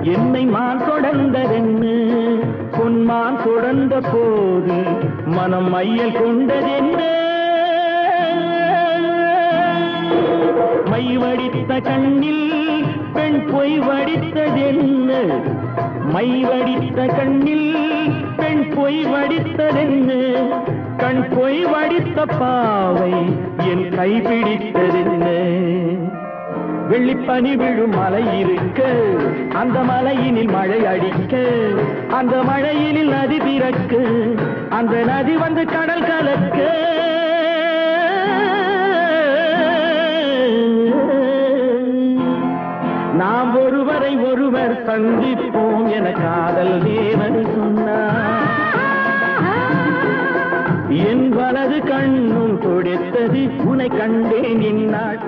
என்னை மான் தொடர்ந்ததென்னு பொன்மான் தொடர்ந்த போது மனம் மையல் கொண்டதென்ன மை வடித்த கண்ணில் பெண் பொய் வடித்ததென்ன மை வடித்த கண்ணில் பெண் பொய் வடித்ததென்ன கண் பொய் வடித்த பாவை என் கைப்பிடித்ததென்ன வெள்ளிப்பனி விழும் மலை இருக்க அந்த மலையினில் மழை அடிக்க அந்த மழையினில் நதி பிறக்க அந்த நதி வந்து கடல் கலக்க நாம் ஒருவரை ஒருவர் சந்திப்போம் என காதல் தேவன் சொன்னார் என் வலது கண்ணும் தொடுத்தது உன்னை கண்டேன் இந்நாள்